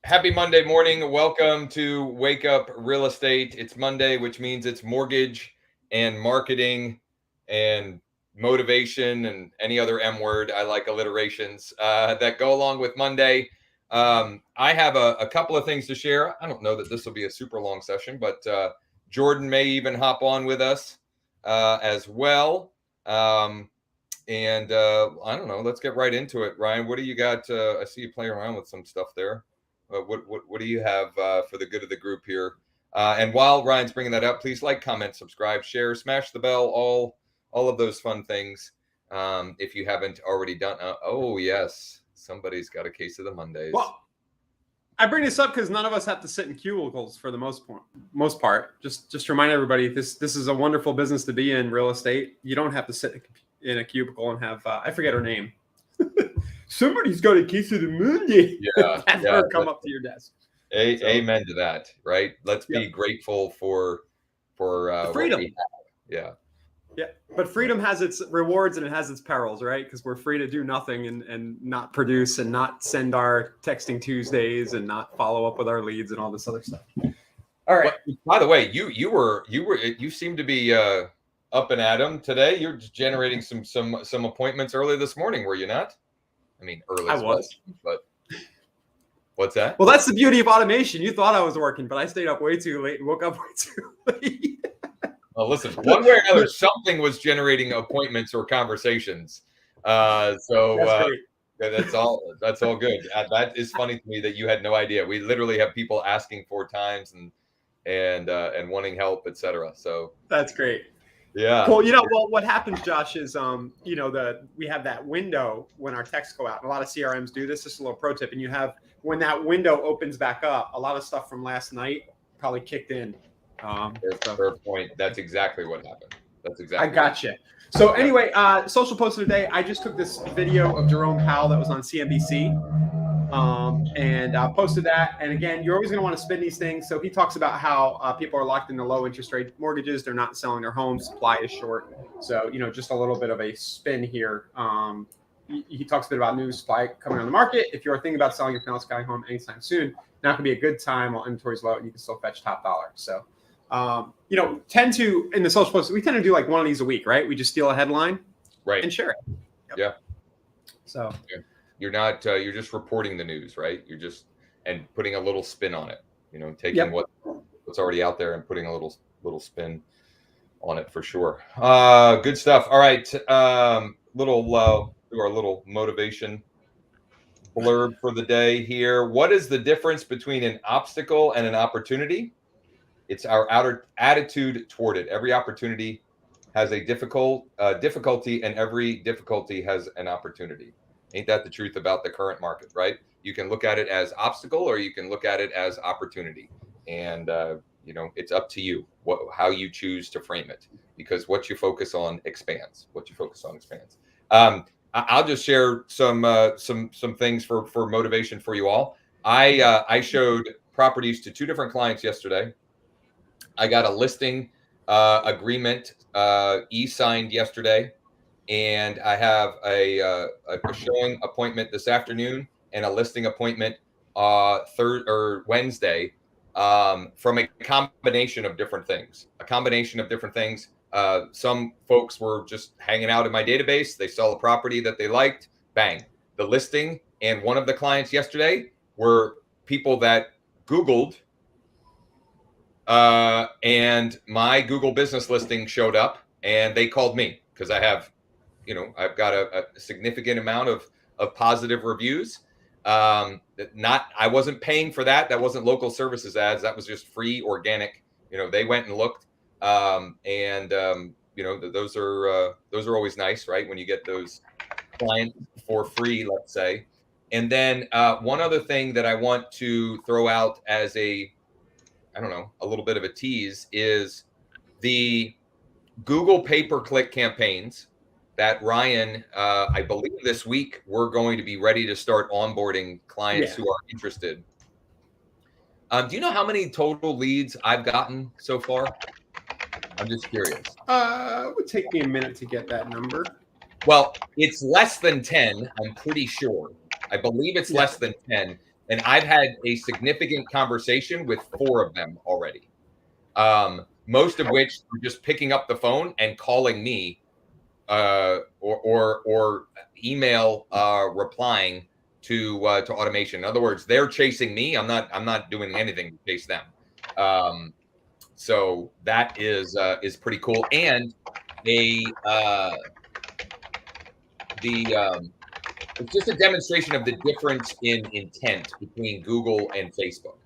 Happy Monday morning. Welcome to Wake Up Real Estate. It's Monday, which means it's mortgage and marketing and motivation and any other M word. I like alliterations that go along with Monday. I have a couple of things to share. I don't know that this will be a super long session, but Jordan may even hop on with us as well. I don't know. Let's get right into it. Ryan, what do you got? I see you playing around with some stuff there. What do you have for the good of the group here? And while Ryan's bringing that up, please like, comment, subscribe, share, smash the bell, all of those fun things. If you haven't already done. Oh yes, somebody's got a case of the Mondays. Well, I bring this up because none of us have to sit in cubicles for the most part. Just to remind everybody, this is a wonderful business to be in, real estate. You don't have to sit in a cubicle and have I forget her name. Somebody's got a case of the Monday. Yeah, have her come up to your desk. Amen to that. Right. Let's be grateful for freedom. Yeah. But freedom has its rewards and it has its perils, right? Because we're free to do nothing and not produce and not send our texting Tuesdays and not follow up with our leads and all this other stuff. All right. Well, by the way, you seem to be up and at 'em today. You're generating some appointments early this morning, were you not? I mean, early. I was, but what's that? Well, that's the beauty of automation. You thought I was working, but I stayed up way too late and woke up way too late. Well, listen, one way or another, something was generating appointments or conversations. That's all. That's all good. That is funny to me that you had no idea. We literally have people asking for times and wanting help, etc. So that's great. Yeah. Cool. Well, what happens, Josh, is we have that window when our texts go out. And a lot of CRMs do this. Just a little pro tip. And you have when that window opens back up, a lot of stuff from last night probably kicked in. Fair point. That's exactly what happened. That's exactly. I gotcha. So anyway, social post of the day. I just took this video of Jerome Powell that was on CNBC, and posted that. And again, you're always going to want to spin these things. So he talks about how people are locked into low interest rate mortgages. They're not selling their homes. Supply is short. So just a little bit of a spin here. He talks a bit about new supply coming on the market. If you're thinking about selling your Pinellas County home anytime soon, now can be a good time while inventory is low and you can still fetch top dollar. So. Tend to in the social posts, we tend to do like one of these a week, right? We just steal a headline, right, and share it. Yep. Yeah. So you're not you're just reporting the news, right? You're just and putting a little spin on it. Taking what's already out there and putting a little spin on it for sure. Good stuff. All right, do our little motivation blurb for the day here. What is the difference between an obstacle and an opportunity? It's our outer attitude toward it. Every opportunity has a difficulty, and every difficulty has an opportunity. Ain't that the truth about the current market, right? You can look at it as obstacle, or you can look at it as opportunity, and it's up to you how you choose to frame it. Because what you focus on expands. I'll just share some things for motivation for you all. I showed properties to two different clients yesterday. I got a listing agreement e-signed yesterday, and I have a showing appointment this afternoon and a listing appointment Wednesday from a combination of different things. Some folks were just hanging out in my database. They saw a property that they liked. Bang. The listing and one of the clients yesterday were people that Googled. And my Google business listing showed up and they called me because I have, I've got a significant amount of positive reviews. I wasn't paying for that. That wasn't local services ads. That was just free organic. They went and looked. Those are always nice, right? When you get those clients for free, let's say. And then one other thing that I want to throw out as a little bit of a tease is the Google pay-per-click campaigns that Ryan, I believe this week, we're going to be ready to start onboarding clients who are interested. Do you know how many total leads I've gotten so far? I'm just curious. It would take me a minute to get that number. Well, it's less than 10, I'm pretty sure. I believe it's less than 10. And I've had a significant conversation with 4 of them already. Most of which are just picking up the phone and calling me, or email replying to automation. In other words, they're chasing me. I'm not doing anything to chase them. So that is pretty cool. And it's just a demonstration of the difference in intent between Google and Facebook,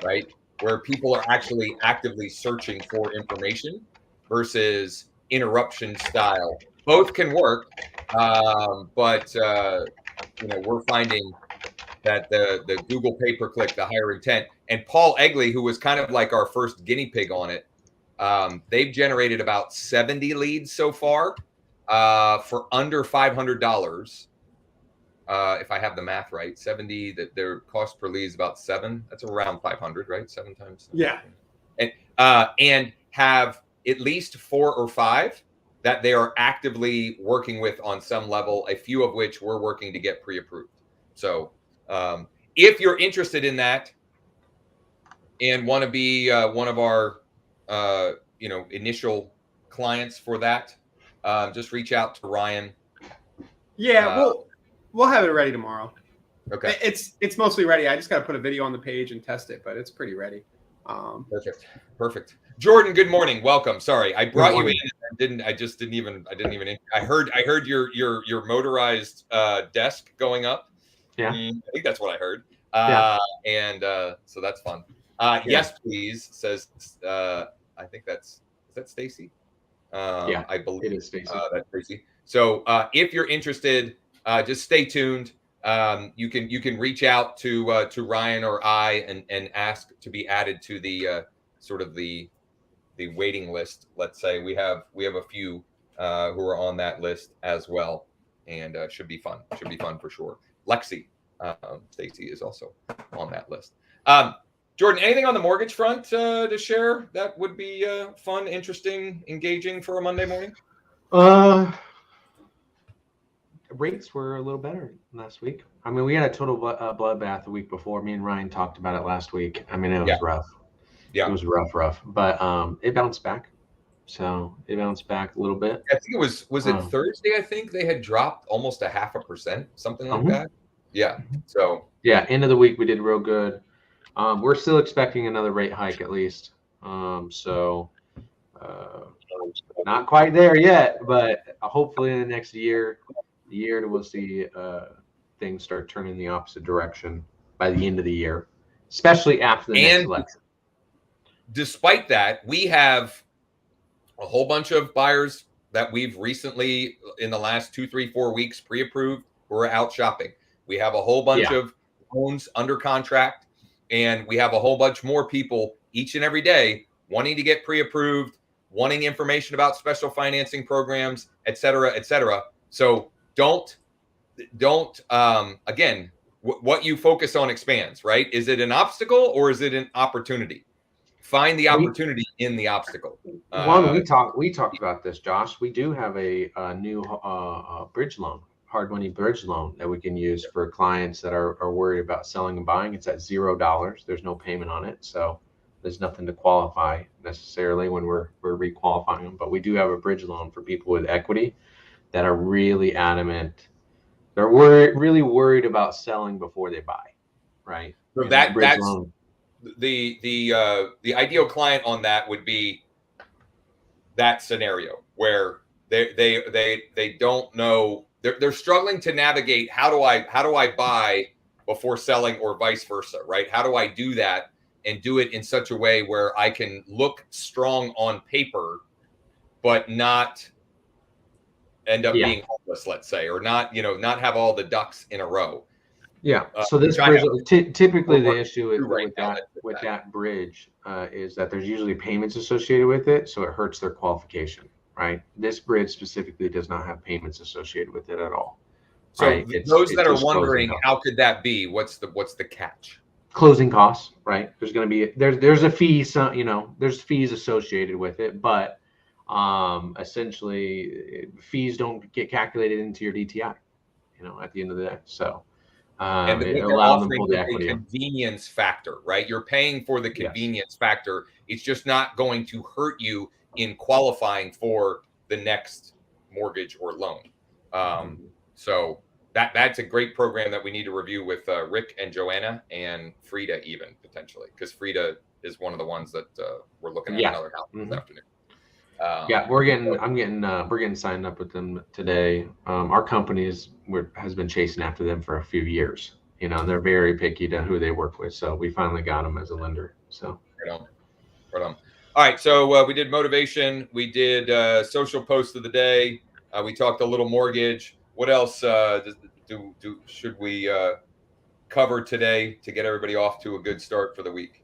right? Where people are actually actively searching for information versus interruption style. Both can work, but we're finding that the Google pay-per-click, the higher intent, and Paul Egley, who was kind of like our first guinea pig on it, they've generated about 70 leads so far for under $500. If I have the math right, 70, that their cost per lead is about 7. That's around 500, right? 7 times. 7. Yeah. And have at least 4 or 5 that they are actively working with on some level, a few of which we're working to get pre-approved. So if you're interested in that and want to be one of our initial clients for that, just reach out to Ryan. Yeah, we'll have it ready tomorrow. Okay. It's mostly ready. I just got to put a video on the page and test it, but it's pretty ready. Perfect. Jordan, good morning. Welcome. Sorry, I brought you in. I didn't even. I heard your motorized desk going up. Yeah. I think that's what I heard. And so that's fun. Yes, please. Says I think is that Stacy? Yeah, I believe it is Stacy. That's Stacy. So if you're interested, just stay tuned. You can reach out to Ryan or I and ask to be added to the sort of the waiting list. Let's say we have a few who are on that list as well, and should be fun. Should be fun for sure. Lexi, Stacy is also on that list. Jordan, anything on the mortgage front to share that would be fun, interesting, engaging for a Monday morning? Rates were a little better last week. I mean, we had a total bloodbath the week before. Me and Ryan talked about it last week. I mean, it was rough. Yeah, it was rough. But it bounced back. So it bounced back a little bit. I think it was it Thursday? I think they had dropped almost 0.5%, something like that. Yeah. So end of the week we did real good. We're still expecting another rate hike at least. So not quite there yet, but hopefully in the next year we'll see things start turning the opposite direction by the end of the year, especially after the next election. Despite that, we have a whole bunch of buyers that we've recently, in the last 2, 3, 4 weeks, pre-approved who are out shopping. We have a whole bunch of loans under contract, and we have a whole bunch more people each and every day wanting to get pre-approved, wanting information about special financing programs, et cetera, et cetera. So don't again, what you focus on expands, right? Is it an obstacle or is it an opportunity? Find the opportunity in the obstacle. We talked about this, Josh. We do have a new bridge loan, hard money bridge loan that we can use for clients that are worried about selling and buying. It's at $0. There's no payment on it, so there's nothing to qualify necessarily when we're requalifying them. But we do have a bridge loan for people with equity that are really adamant. They're really worried about selling before they buy, right? So that's loan. The ideal client on that would be that scenario where they don't know, they're struggling to navigate how do I buy before selling or vice versa, right? How do I do that and do it in such a way where I can look strong on paper, but not end up being homeless, let's say, or not have all the ducks in a row. Yeah. So this bridge, typically the issue with that bridge is that there's usually payments associated with it, so it hurts their qualification, right? This bridge specifically does not have payments associated with it at all. So right? Those that are wondering, how could that be? What's the catch? Closing costs, right? There's going to be there's a fee, there's fees associated with it, but essentially fees don't get calculated into your DTI, at the end of the day. So And what It they're allowed them to offering pull the is a equity up. convenience factor, right? You're paying for the Yes. convenience factor. It's just not going to hurt you in qualifying for the next mortgage or loan. So that's a great program that we need to review with Rick and Joanna and Frida, even potentially, because Frida is one of the ones that we're looking at another house this afternoon. Yeah, we're getting signed up with them today. Our company has been chasing after them for a few years. You know, and they're very picky to who they work with. So we finally got them as a lender. So right on. All right, so we did motivation. We did social post of the day. We talked a little mortgage. What else should we cover today to get everybody off to a good start for the week?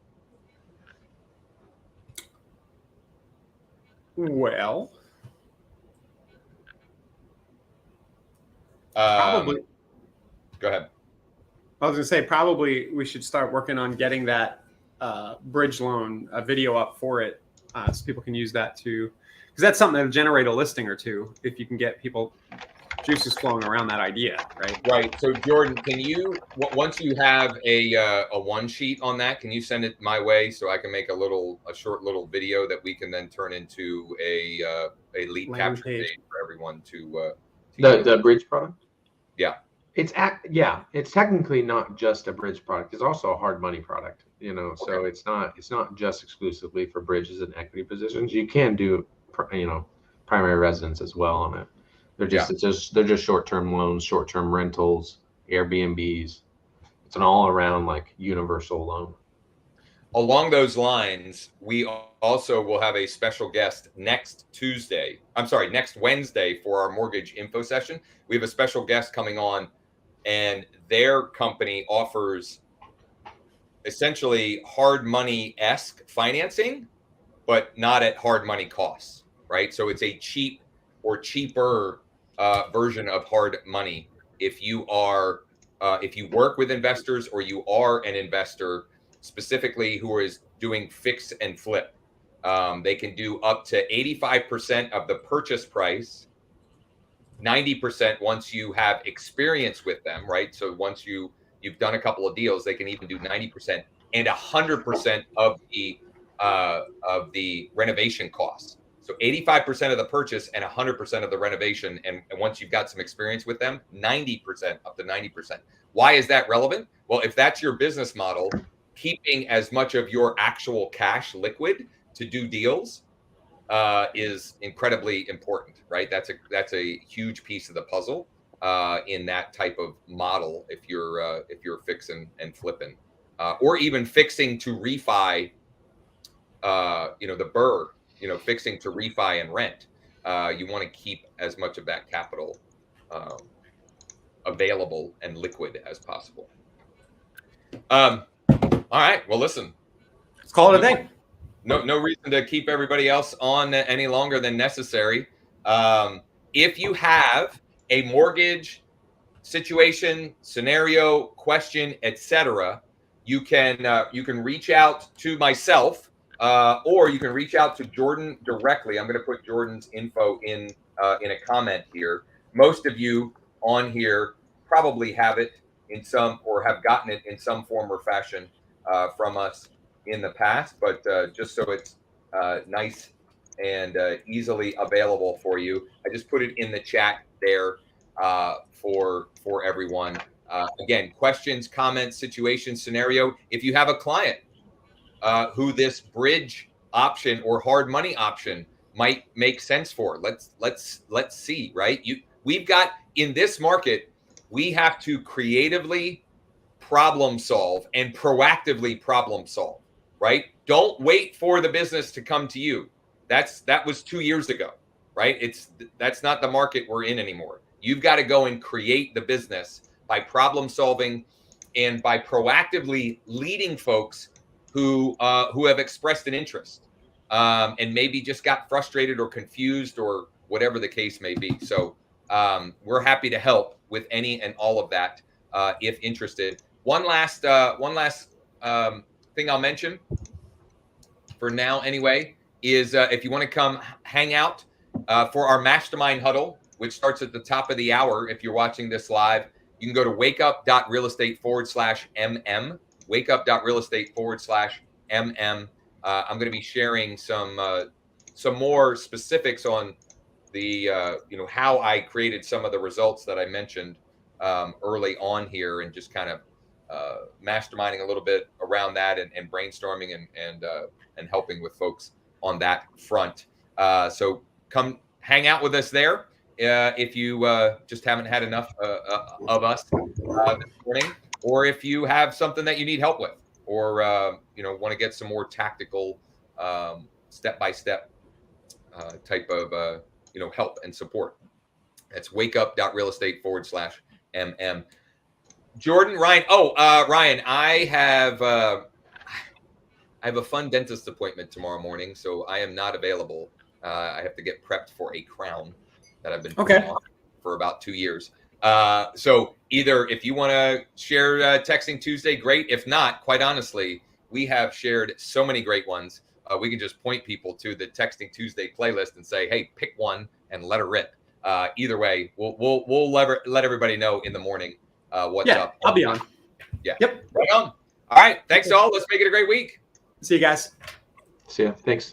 Well, probably. Go ahead. I was going to say, probably we should start working on getting that bridge loan video up for it, so people can use that too, because that's something that'll generate a listing or two if you can get people juices flowing around that idea, right? Right. So Jordan, can you, once you have a one sheet on that, can you send it my way so I can make a short little video that we can then turn into a lead capture page for everyone to the bridge product? Yeah. It's technically not just a bridge product. It's also a hard money product, you know. Okay. So it's not just exclusively for bridges and equity positions. You can do, you know, primary residence as well on it. They're just short-term loans, short-term rentals, Airbnbs. It's an all-around like universal loan. Along those lines, we also will have a special guest next Wednesday for our mortgage info session. We have a special guest coming on, and their company offers essentially hard money-esque financing, but not at hard money costs, right? So it's a cheap or cheaper version of hard money. If you work with investors or you are an investor specifically who is doing fix and flip, they can do up to 85% of the purchase price, 90% once you have experience with them, right? So once you've done a couple of deals, they can even do 90% and 100% of the renovation costs. So 85% of the purchase and 100% of the renovation. And once you've got some experience with them, 90%, up to 90%. Why is that relevant? Well, if that's your business model, keeping as much of your actual cash liquid to do deals is incredibly important, right? That's a huge piece of the puzzle in that type of model. If you're fixing and flipping, or even fixing to refi, the BRRRR, fixing to refi and rent, you want to keep as much of that capital available and liquid as possible. All right. Well, listen. Let's call it a day. No reason to keep everybody else on any longer than necessary. If you have a mortgage situation, scenario, question, etc., you can reach out to myself, or you can reach out to Jordan directly. I'm going to put Jordan's info in a comment here. Most of you on here probably have it in some, or have gotten it in some form or fashion from us in the past, but just so it's nice and easily available for you, I just put it in the chat there for everyone. Again, questions, comments, situation, scenario. If you have a client who this bridge option or hard money option might make sense for, let's see, right? We've got, in this market, we have to creatively problem solve and proactively problem solve, right? Don't wait for the business to come to you. That was 2 years ago, right? That's not the market we're in anymore. You've got to go and create the business by problem solving and by proactively leading folks who have expressed an interest and maybe just got frustrated or confused or whatever the case may be. So we're happy to help with any and all of that if interested. One last thing I'll mention for now anyway is if you want to come hang out for our mastermind huddle, which starts at the top of the hour if you're watching this live, You can go to wakeup.realestate/mm, wakeup.realestate/mm. I'm going to be sharing some more specifics on the how I created some of the results that I mentioned early on here, and just kind of masterminding a little bit around that, and brainstorming and helping with folks on that front. So come hang out with us there if you just haven't had enough of us this morning, or if you have something that you need help with, or want to get some more tactical step-by-step type of help and support. That's wakeup.realestate/mm. Jordan, Ryan. Ryan, I have a fun dentist appointment tomorrow morning, so I am not available. I have to get prepped for a crown that I've been putting on for about 2 years. So either if you want to share Texting Tuesday, great. If not, quite honestly, we have shared so many great ones. We can just point people to the Texting Tuesday playlist and say, hey, pick one and let her rip. Either way, we'll let everybody know in the morning what's up. I'll be on. Yeah. Yep. Right on. All right. Thanks all. Let's make it a great week. See you guys. See ya. Thanks.